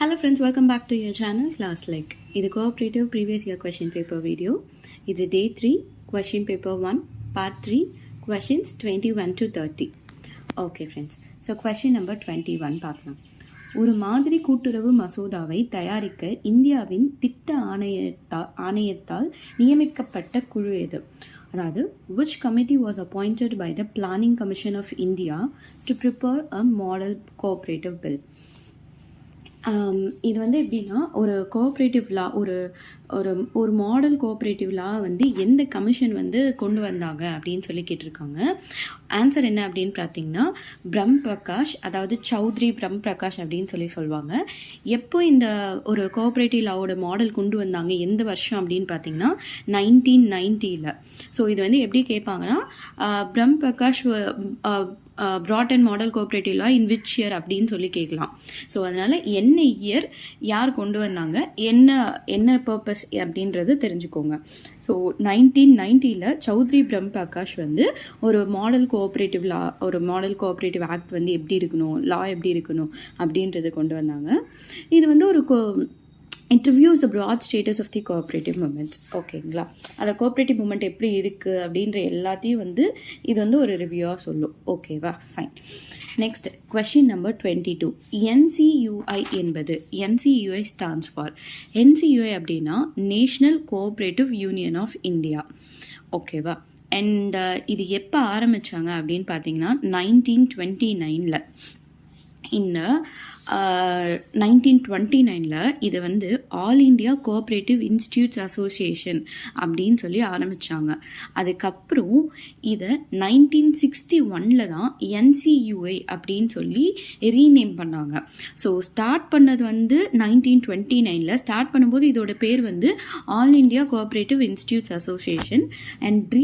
Hello friends, welcome back to your channel Class Like. This cooperative previous year question paper video. This is day 3, question paper 1, part 3, questions 21 to 30. Okay friends, so question number 21 பார்க்கலாம். ஒரு மாதிரி கூட்டுறவு மசோதாவை தயாரிக்க இந்தியாவின் திட்ட ஆணையத்தால் நியமிக்கப்பட்ட குழு எது? அதாவது which committee was appointed by the Planning Commission of India to prepare a model cooperative bill? இது வந்து எப்படின்னா ஒரு கோஆப்ரேட்டிவ் லா ஒரு ஒரு ஒரு மாடல் கோஆப்ரேட்டிவ் லா வந்து எந்த கமிஷன் வந்து கொண்டு வந்தாங்க அப்படின்னு சொல்லி கேட்டிருக்காங்க. ஆன்சர் என்ன அப்படின்னு பார்த்தீங்கன்னா பிரம் பிரகாஷ், அதாவது சௌத்ரி பிரம் பிரகாஷ் அப்படின்னு சொல்லி சொல்லுவாங்க. எப்போ இந்த ஒரு கோஆப்ரேட்டிவ் லாவோட மாடல் கொண்டு வந்தாங்க, எந்த வருஷம் அப்படின்னு பார்த்தீங்கன்னா 1990. ஸோ இது வந்து எப்படி கேட்பாங்கன்னா பிரம் Prakash brought in model cooperative law in which year அப்படின்னு சொல்லி கேட்கலாம். ஸோ அதனால் என்ன இயர் யார் கொண்டு வந்தாங்க, என்ன பர்பஸ் அப்படின்றது தெரிஞ்சுக்கோங்க. ஸோ 1990 சௌத்ரி பிரம் பிரகாஷ் வந்து ஒரு மாடல் கோஆப்ரேட்டிவ் ஆக்ட் வந்து எப்படி இருக்கணும், லா எப்படி இருக்கணும் அப்படின்றத கொண்டு வந்தாங்க. இது வந்து ஒரு it reviews the broad status of the cooperative movement. ஓகேங்களா, அந்த கோஆப்ரேட்டிவ் மூமெண்ட் எப்படி இருக்குது அப்படின்ற எல்லாத்தையும் வந்து இது வந்து ஒரு ரிவ்யூவாக சொல்லும். ஓகேவா, fine. Next question number 22. NCUI என்பது, NCUI ஸ்டாண்ட்ஸ் ஃபார், NCUI அப்படின்னா national cooperative union of India. ஓகேவா, அண்ட் இது எப்போ ஆரம்பித்தாங்க அப்படின்னு பார்த்தீங்கன்னா 1929. இந்த 1929 இது வந்து all India cooperative institutes association அப்படின்னு சொல்லி ஆரம்பித்தாங்க. அதுக்கப்புறம் இதை 1961 தான் NCUI அப்படின்னு சொல்லி ரீநேம் பண்ணாங்க. ஸோ ஸ்டார்ட் பண்ணது வந்து 1929 ஸ்டார்ட் பண்ணும்போது இதோட பேர் வந்து all India cooperative institutes association, and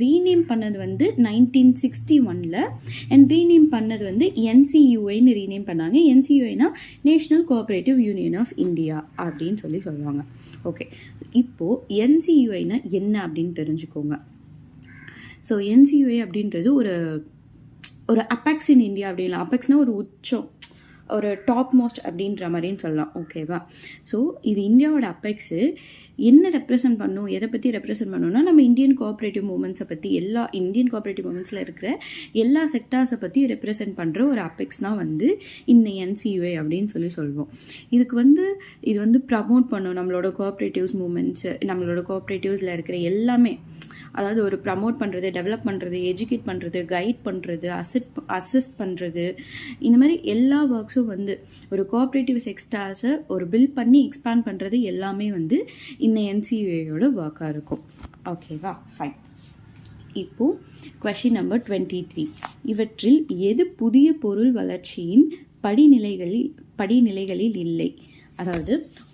rename பண்ணது வந்து 1961 அண்ட் ரீநேம் பண்ணது வந்து NCUIன்னு ரீநேம் பண்ணாங்க. NCUIனா national cooperative union of India அப்படின்னு சொல்லி சொல்லுவாங்க. ஓகே, இப்போ NCUIனா என்ன அப்படின்னு தெரிஞ்சுக்கோங்க. ஸோ NCUI அப்படின்றது ஒரு அபெக்ஸ் இன் இந்தியா அப்படின்னா, அபெக்ஸ்னா ஒரு உச்சம், ஒரு டாப் மோஸ்ட் அப்படின்ற மாதிரின்னு சொல்லலாம். ஓகேவா, ஸோ இது இந்தியாவோட அபெக்ஸு. என்ன ரெப்ரசன்ட் பண்ணும், எதை பற்றி ரெப்ரசன்ட் பண்ணணும்னா நம்ம இந்தியன் கோஆப்ரேட்டிவ் மூமெண்ட்ஸை பற்றி, எல்லா இந்தியன் கோஆப்ரேட்டிவ் மூமெண்ட்ஸில் இருக்கிற எல்லா செக்டார்ஸை பற்றி ரெப்ரசன்ட் பண்ணுற ஒரு அபெக்ஸ் தான் வந்து இந்த NCUI அப்படின்னு சொல்லி சொல்லுவோம். இது வந்து ப்ரமோட் பண்ணும் நம்மளோட கோஆப்ரேட்டிவ்ஸ் மூமெண்ட்ஸு, நம்மளோட கோஆப்ரேட்டிவ்ஸில் இருக்கிற எல்லாமே. அதாவது ஒரு ப்ரமோட் பண்ணுறது, டெவலப் பண்ணுறது, எஜுகேட் பண்ணுறது, கைட் பண்ணுறது, அசிஸ்ட் பண்ணுறது, இந்த மாதிரி எல்லா ஒர்க்ஸும் வந்து ஒரு கோஆப்ரேட்டிவ் செக்டார்ஸை ஒரு பில்ட் பண்ணி எக்ஸ்பேண்ட் பண்ணுறது எல்லாமே வந்து இந்த NCUIயோட ஒர்க்காக இருக்கும். ஓகேவா, ஃபைன். இப்போது கொஸ்டின் நம்பர் 23. இவற்றில் எது புதிய பொருள் வளர்ச்சியின் படிநிலைகளில் இல்லை? அதாவது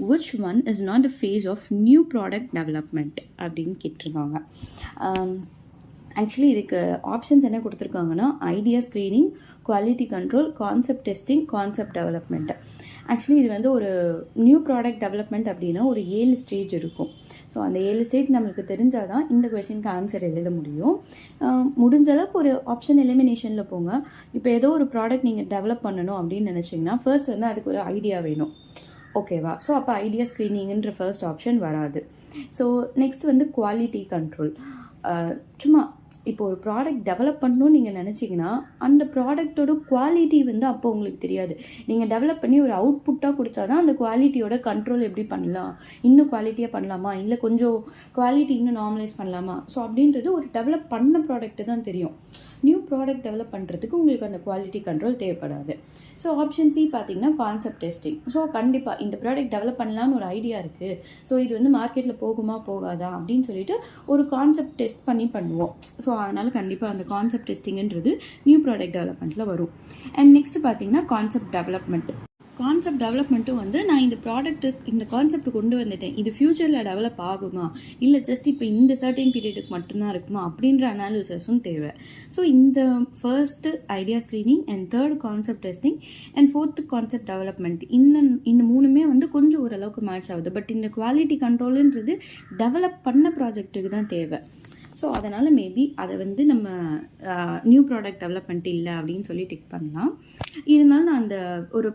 which one is not the phase of new product development அப்படின்னு கேட்டிருக்காங்க. ஆக்சுவலி இதுக்கு ஆப்ஷன்ஸ் என்ன கொடுத்துருக்காங்கன்னா idea screening, quality control, concept testing, concept development. Actually இது வந்து ஒரு நியூ ப்ராடக்ட் டெவலப்மெண்ட் அப்படின்னா ஒரு 7 ஸ்டேஜ் இருக்கும். ஸோ அந்த 7 ஸ்டேஜ் நம்மளுக்கு தெரிஞ்சால் தான் இந்த கொஷினுக்கு ஆன்சர் எழுத முடியும். முடிஞ்ச அளவுக்கு ஒரு ஆப்ஷன் எலிமினேஷனில் போங்க. இப்போ ஏதோ ஒரு ப்ராடக்ட் நீங்கள் டெவலப் பண்ணணும் அப்படின்னு நினச்சிங்கன்னா ஃபர்ஸ்ட் வந்து அதுக்கு ஒரு ஐடியா வேணும். ஓகேவா, ஸோ அப்போ ஐடியா ஸ்க்ரீனிங்ன்ற ஃபர்ஸ்ட் ஆப்ஷன் வராது. ஸோ நெக்ஸ்ட் வந்து குவாலிட்டி கண்ட்ரோல். சும்மா இப்போ ஒரு ப்ராடக்ட் டெவலப் பண்ணணும்னு நீங்கள் நினச்சிங்கன்னா அந்த ப்ராடக்டோட குவாலிட்டி வந்து அப்போ உங்களுக்கு தெரியாது. நீங்கள் டெவலப் பண்ணி ஒரு அவுட்புட்டாக கொடுத்தா தான் அந்த குவாலிட்டியோட கண்ட்ரோல் எப்படி பண்ணலாம், இன்னும் குவாலிட்டியாக பண்ணலாமா, இல்லை கொஞ்சம் குவாலிட்டி இன்னும் நார்மலைஸ் பண்ணலாமா, ஸோ அப்படின்றது ஒரு டெவலப் பண்ண ப்ராடக்ட்டு தான் தெரியும். நியூ ப்ராடக்ட் டெவலப் பண்ணுறதுக்கு உங்களுக்கு அந்த குவாலிட்டி கண்ட்ரோல் தேவைப்படாது. ஸோ ஆப்ஷன் சி பார்த்தீங்கன்னா கான்செப்ட் டெஸ்டிங். ஸோ கண்டிப்பாக இந்த ப்ராடக்ட் டெவலப் பண்ணலான்னு ஒரு ஐடியா இருக்குது, ஸோ இது வந்து மார்க்கெட்டில் போகுமா போகாதா அப்படின்னு சொல்லிட்டு ஒரு கான்செப்ட் டெஸ்ட் பண்ணி பண்ணுவோம். ஸோ அதனால் கண்டிப்பாக அந்த கான்செப்ட் டெஸ்டிங்ன்றது நியூ ப்ராடக்ட் டெவலப்மெண்ட்டில் வரும். அண்ட் நெக்ஸ்ட் பார்த்தீங்கன்னா கான்செப்ட் டெவலப்மெண்ட்டும் வந்து நான் இந்த கான்செப்ட் கொண்டு வந்துட்டேன், இது ஃப்யூச்சரில் டெவலப் ஆகுமா, இல்லை ஜஸ்ட் இப்போ இந்த சர்டன் பீரியடுக்கு மட்டும்தான் இருக்குமா அப்படின்ற அனாலிசிஸும் தேவை. ஸோ இந்த first idea screening and third concept testing and fourth concept development, இந்த மூணுமே வந்து கொஞ்சம் ஓரளவுக்கு மேட்ச் ஆகுது. பட் இந்த குவாலிட்டி கண்ட்ரோலுன்றது டெவலப் பண்ண ப்ராஜெக்ட்டுக்கு தான் தேவை. ஸோ அதனால் மேபி அதை வந்து நம்ம நியூ ப்ராடக்ட் டெவலப்மெண்ட் இல்லை அப்படின்னு சொல்லி டிக் பண்ணலாம். இருந்தாலும் நான் அந்த ஒரு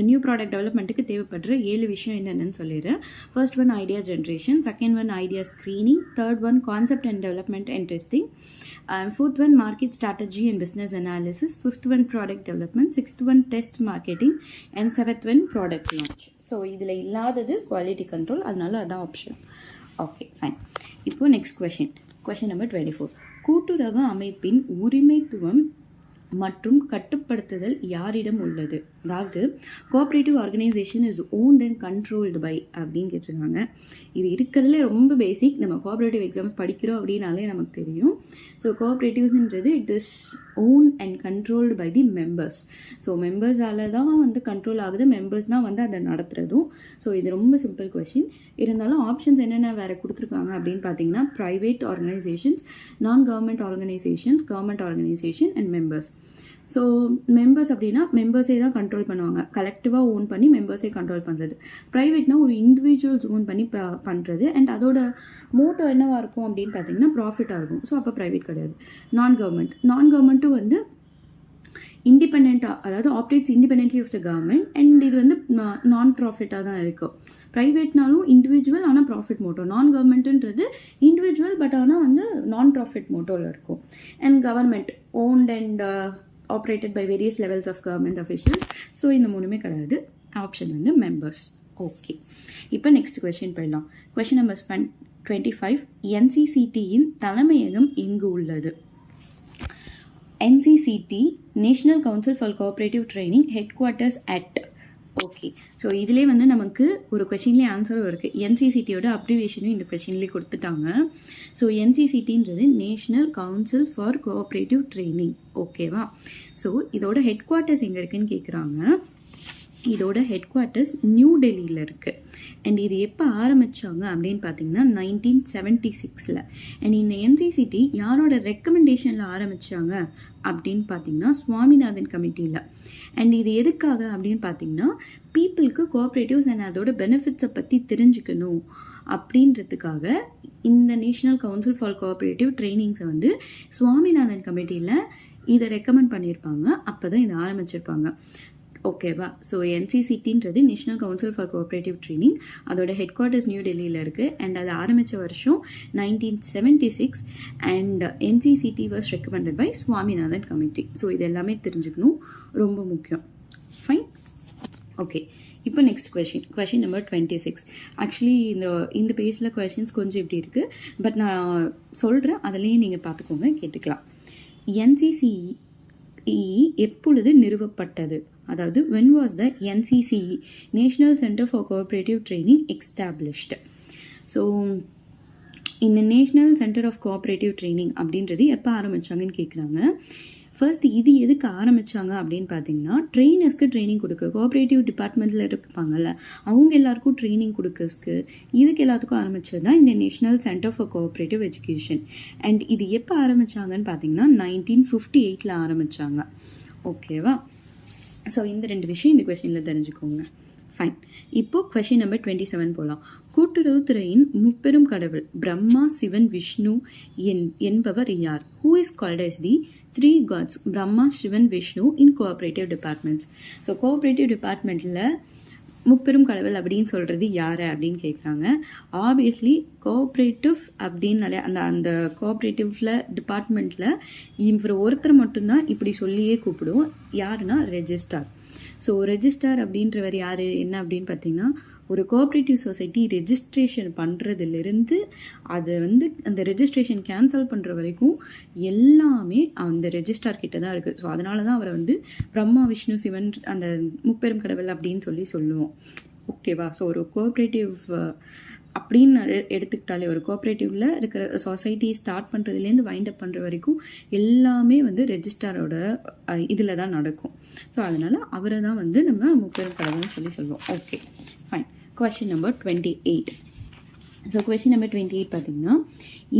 நியூ ப்ராடக்ட் டெவலப்மெண்ட்டுக்கு தேவைப்படுற 7 விஷயம் என்னென்னு சொல்லிடுறேன். First one idea generation, second one idea screening, third one concept and development and testing, fourth one market strategy and business analysis, fifth one product development, sixth one test marketing, and seventh one product launch. So இதில் இல்லாதது quality control, அதனால அதான் option. Okay fine. இப்போ next question number 24. கூட்டுறவு அமைப்பின் உரிமைத்துவம் மற்றும் கட்டுப்படுத்துதல் யாரிடம் உள்ளது? அதாவது cooperative organisation is owned and controlled by அப்படின்னு கேட்டிருக்காங்க. இது இருக்கிறதுல ரொம்ப பேசிக். நம்ம கோஆப்ரேட்டிவ் எக்ஸாம் படிக்கிறோம் அப்படின்னாலே நமக்கு தெரியும். ஸோ கோஆப்ரேட்டிவ்ஸ்ன்றது it is own and controlled by the members. So மெம்பர்ஸால் தான் வந்து கண்ட்ரோல் ஆகுது, மெம்பர்ஸ் தான் வந்து அதை நடத்துகிறதும். ஸோ இது ரொம்ப சிம்பிள் கொஷின். இருந்தாலும் ஆப்ஷன்ஸ் என்னென்ன வேறு கொடுத்துருக்காங்க அப்படின்னு பார்த்தீங்கன்னா ப்ரைவேட் ஆர்கனைசேஷன்ஸ், நான் government organisations, government organisation and members. So members அப்படின்னா மெம்பர்ஸே தான் கண்ட்ரோல் பண்ணுவாங்க, கலெக்டிவாக ஓன் பண்ணி மெம்பர்ஸே கண்ட்ரோல் பண்ணுறது. ப்ரைவேட்னா ஒரு இண்டிவிஜுவல்ஸ் ஓன் பண்ணி பண்ணுறது. அண்ட் அதோட மோட்டோ என்னவாக இருக்கும் அப்படின்னு பார்த்தீங்கன்னா ப்ராஃபிட்டாக இருக்கும். ஸோ அப்போ ப்ரைவேட் கிடையாது. நான் கவர்மெண்ட்டும் வந்து இண்டிபெண்ட்டாக, அதாவது operates independently of the government. And இது வந்து நான் ப்ராஃபிட்டாக தான் இருக்கும். ப்ரைவேட்னாலும் இண்டிவிஜுவல் ஆனால் ப்ராஃபிட் மோட்டோ. நான் கவர்மெண்ட்டுன்றது இண்டிவிஜுவல் பட் ஆனால் வந்து நான் ப்ராஃபிட் மோட்டோவில் இருக்கும். And government won't and operated by various levels of government officials. So இந்த மூணுமே கிடையாது. ஆப்ஷன் வந்து மெம்பர்ஸ். ஓகே, இப்போ நெக்ஸ்ட் கொஸ்டின் போயிடலாம். Question number 25. NCCTயின் தலைமையகம் எங்கு உள்ளது? NCCT national council for cooperative training, head quarters at. Okay, so இதிலே வந்து நமக்கு ஒரு கொஷின்லேயே ஆன்சரும் இருக்குது. NCCTயோட அப்ரிவேஷனும் இந்த கொஷின்லேயே கொடுத்துட்டாங்க. ஸோ NCCTன்றது national council for cooperative training. ஓகேவா? ஸோ இதோட ஹெட் குவார்ட்டர்ஸ் எங்கே இருக்குன்னு கேட்குறாங்க. இதோட ஹெட் குவார்ட்டர்ஸ் நியூ டெல்லியில் இருக்குது. அண்ட் இது எப்போ ஆரம்பித்தாங்க அப்படின்னு பார்த்தீங்கன்னா 1976. அண்ட் இந்த NCCT யாரோட ரெக்கமெண்டேஷனில் ஆரம்பித்தாங்க அப்படின்னு பார்த்தீங்கன்னா சுவாமிநாதன் கமிட்டியில். அண்ட் இது எதுக்காக அப்படின்னு பார்த்தீங்கன்னா பீப்புளுக்கு கோஆப்ரேட்டிவ்ஸ் அண்ட் அதோட பெனிஃபிட்ஸை பற்றி தெரிஞ்சுக்கணும் அப்படின்றதுக்காக இந்த நேஷனல் கவுன்சில் ஃபார் கோஆப்ரேட்டிவ் ட்ரைனிங்ஸை வந்து சுவாமிநாதன் கமிட்டியில் இதை ரெக்கமெண்ட் பண்ணியிருப்பாங்க. அப்போ தான் இதை ஆரம்பிச்சிருப்பாங்க. ஓகேவா? ஸோ NCCTன்றது national council for cooperative training. அதோட ஹெட் குவார்ட்டர்ஸ் நியூ டெல்லியில் இருக்குது. அண்ட் அது ஆரம்பித்த வருஷம் 1976. And NCCT was recommended by Swaminathan committee. So இது எல்லாமே தெரிஞ்சுக்கணும், ரொம்ப முக்கியம். ஃபைன். ஓகே, இப்போ நெக்ஸ்ட் கொஷின் நம்பர் 26. ஆக்சுவலி இந்த பேஜில் கொஷின்ஸ் கொஞ்சம் இப்படி இருக்குது, பட் நான் சொல்கிறேன், அதுலேயே நீங்கள் பார்த்துக்கோங்க, கேட்டுக்கலாம். NCCE எப்பொழுது நிறுவப்பட்டது? அதாவது when was the NCCE National Center for Cooperative Training established? So இந்த national centre of cooperative training அப்படின்றது எப்போ ஆரம்பித்தாங்கன்னு கேட்குறாங்க. ஃபர்ஸ்ட் இது எதுக்கு ஆரம்பித்தாங்க அப்படின்னு பார்த்தீங்கன்னா ட்ரெயினர்ஸ்க்கு ட்ரைனிங் கொடுக்க, கோஆப்ரேட்டிவ் டிபார்ட்மெண்ட்டில் இருப்பாங்கல்ல அவங்க எல்லாருக்கும் ட்ரைனிங் கொடுக்கறதுக்கு, இதுக்கு எல்லாத்துக்கும் ஆரம்பித்தது தான் இந்த national centre for cooperative education. And இது எப்போ ஆரம்பித்தாங்கன்னு பார்த்தீங்கன்னா 1958 ஆரம்பித்தாங்க. ஓகேவா? ஸோ இந்த 2 விஷயம் இந்த கொஷினில் தெரிஞ்சுக்கோங்க. ஃபைன். இப்போ கொஷின் நம்பர் 27 போகலாம். கூட்டுறவுத்துறையின் முப்பெரும் கடவுள் பிரம்மா, சிவன், விஷ்ணு என்பவர் யார்? Who is called as the 3 gods Brahma, Sivan, Vishnu in cooperative departments? So cooperative டிபார்ட்மெண்ட்டில் முப்பெரும் கடவுள் அப்படின்னு சொல்கிறது யார் அப்படின்னு கேட்குறாங்க. ஆப்வியஸ்லி கோஆப்ரேட்டிவ் அப்படின்னாலே அந்த கோஆப்ரேட்டிவ்ல டிபார்ட்மெண்ட்டில் இவர் ஒருத்தர் மட்டும்தான் இப்படி சொல்லியே கூப்பிடுவோம். யாருன்னா ரெஜிஸ்ட்ரார். ஸோ ரெஜிஸ்ட்ரார் அப்படின்றவர் யார், என்ன அப்படின்னு பார்த்தீங்கன்னா ஒரு கோஆப்ரேட்டிவ் சொசைட்டி ரெஜிஸ்ட்ரேஷன் பண்ணுறதுலேருந்து அது வந்து அந்த ரெஜிஸ்ட்ரேஷன் கேன்சல் பண்ணுற வரைக்கும் எல்லாமே அந்த ரெஜிஸ்ட்ரார் கிட்ட தான் இருக்குது. ஸோ அதனால தான் அவரை வந்து பிரம்மா, விஷ்ணு, சிவன் அந்த முப்பெரும் கடவுள் அப்படின்னு சொல்லுவோம். ஓகேவா? ஸோ ஒரு கோஆப்ரேட்டிவ் அப்படின்னு எடுத்துக்கிட்டாலே ஒரு கோஆப்ரேட்டிவில் இருக்கிற சொசைட்டி ஸ்டார்ட் பண்ணுறதுலேருந்து வைண்ட் அப் பண்ணுற வரைக்கும் எல்லாமே வந்து ரெஜிஸ்ட்ராரோட இதில் தான் நடக்கும். ஸோ அதனால் அவரை தான் வந்து நம்ம முப்பெரும் கடவுள்னு சொல்லுவோம். Okay fine. Question number 28. So question number 28 பார்த்தீங்கன்னா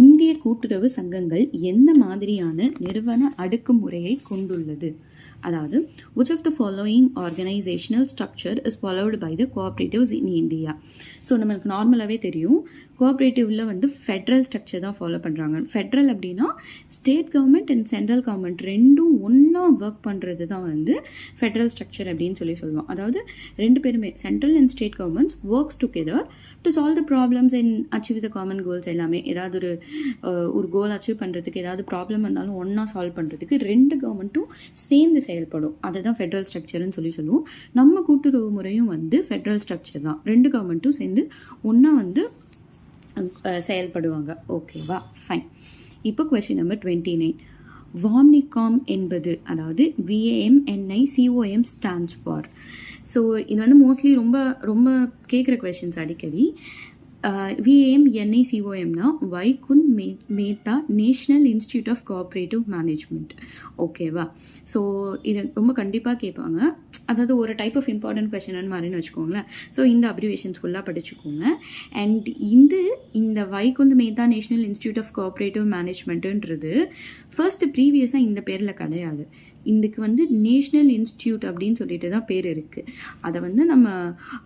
இந்திய கூட்டுறவு சங்கங்கள் எந்த மாதிரியான நிறுவன அடுக்குமுறையை கொண்டுள்ளது? அதாவது which of the following organizational structure is followed by the cooperatives in India? So நம்மளுக்கு நார்மலாகவே தெரியும் கோஆப்ரேட்டிவ்ல வந்து ஃபெட்ரல் ஸ்ட்ரக்சர் தான் ஃபாலோ பண்ணுறாங்க. ஃபெட்ரல் அப்படின்னா state government and central government ரெண்டும் ஒன்றா ஒர்க் பண்ணுறது தான் வந்து ஃபெட்ரல் ஸ்ட்ரக்சர் அப்படின்னு சொல்லுவோம். அதாவது ரெண்டு பேருமே central and state governments works together to solve the problems and achieve the common goals. எல்லாமே ஏதாவது ஒரு கோல் அச்சீவ் பண்ணுறதுக்கு ஏதாவது ப்ராப்ளம் இருந்தாலும் ஒன்றா சால்வ் பண்ணுறதுக்கு ரெண்டு கவர்மெண்ட்டும் சேர்ந்து செயல்படும். அதுதான் ஃபெட்ரல் ஸ்ட்ரக்சர்னு சொல்லுவோம். நம்ம கூட்டுறவு முறையும் வந்து ஃபெட்ரல் ஸ்ட்ரக்சர் தான். ரெண்டு கவர்மெண்ட்டும் சேர்ந்து ஒன்றா வந்து செயல்படுவாங்க. ஓகேவா, ஃபைன். இப்போ கொஸ்டின் நம்பர் 29. வாம்னிகாம் என்பது, அதாவது VAMNICOM ஸ்டாண்ட்ஸ் ஃபார். ஸோ இது வந்து மோஸ்ட்லி ரொம்ப ரொம்ப கேட்குற கொஸ்டின்ஸ் அடிக்கடி. VAMNICOMனா Vaikunth Mehta national institute of cooperative management. ஓகேவா, ஸோ இது ரொம்ப கண்டிப்பாக கேட்பாங்க. அதாவது ஒரு டைப் ஆஃப் இம்பார்ட்டன்ட் கொஸ்டின் மாதிரின்னு வச்சுக்கோங்களேன். ஸோ இந்த அப்ரிவேஷன்ஸ் ஃபுல்லாக படிச்சுக்கோங்க. அண்ட் இந்த Vaikunth Mehta national institute of cooperative மேனேஜ்மெண்ட்டுன்றது ஃபர்ஸ்ட் ப்ரீவியஸாக இந்த பேரில் கிடையாது. இதுக்கு வந்து நேஷ்னல் இன்ஸ்டியூட் அப்படின்னு சொல்லிட்டு தான் பேர் இருக்குது. அதை வந்து நம்ம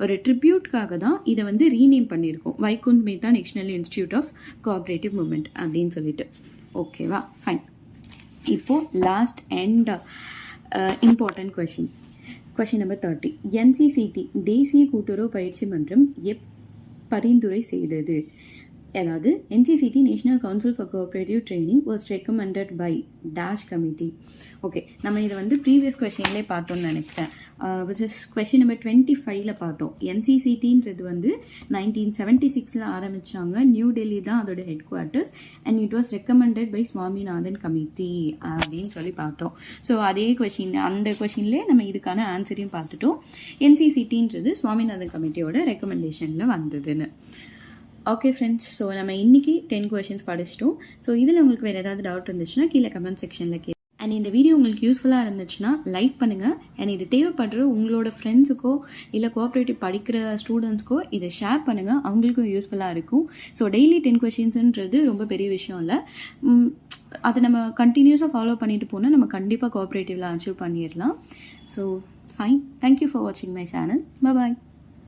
ஒரு ட்ரிபியூட்காக தான் இதை வந்து ரீநேம் பண்ணியிருக்கோம், Vaikunth Mehta national institute of cooperative movement அப்படின்னு சொல்லிட்டு. ஓகேவா, ஃபைன். இப்போது last and important question number 30. NCCT தேசிய கூட்டுறவு பயிற்சி மன்றம் பரிந்துரை செய்தது. அதாவது NCCT national council for cooperative training was recommended by dash committee. Okay, நம்ம இதை வந்து ப்ரீவியஸ் கொஷின்லேயே பார்த்தோம்னு நினைக்கிறேன். விச் இஸ் கொஷின் நம்பர் 25ல் பார்த்தோம். NCCTன்றது வந்து 1976 ஆரம்பித்தாங்க. நியூ டெல்லி தான் அதோட headquarters. And it was recommended by Swaminathan committee அப்படின்னு சொல்லி பார்த்தோம். ஸோ அதே அந்த கொஷின்லேயே நம்ம இதுக்கான ஆன்சரையும் பார்த்துட்டோம். NCCTன்றது சுவாமிநாதன் கமிட்டியோட ரெக்கமெண்டேஷனில் வந்ததுன்னு. ஓகே ஃப்ரெண்ட்ஸ், ஸோ நம்ம இன்றைக்கி 10 கொஷின்ஸ் படிச்சிட்டோம். ஸோ இதில் உங்களுக்கு வேறு ஏதாவது டவுட் இருந்துச்சுன்னா கீழே கமெண்ட் செக்ஷனில் கேட்க. அண்ட் இந்த வீடியோ உங்களுக்கு யூஸ்ஃபுல்லாக இருந்துச்சுன்னா லைக் பண்ணுங்கள். அண்ட் இது தேவைப்படுற உங்களோட ஃப்ரெண்ட்ஸுக்கோ இல்லை கோஆப்ரேட்டிவ் படிக்கிற ஸ்டூடெண்ட்ஸ்க்கோ இதை ஷேர் பண்ணுங்கள், அவங்களுக்கும் யூஸ்ஃபுல்லாக இருக்கும். ஸோ டெய்லி 10 கொஷின்ஸுன்றது ரொம்ப பெரிய விஷயம் இல்லை. அதை நம்ம கண்டினியூஸாக ஃபாலோ பண்ணிட்டு போனால் நம்ம கண்டிப்பாக கோஆப்ரேட்டிவில் அச்சீவ் பண்ணிடலாம். So fine. தேங்க்யூ ஃபார் வாட்சிங் மை சேனல். பாய்.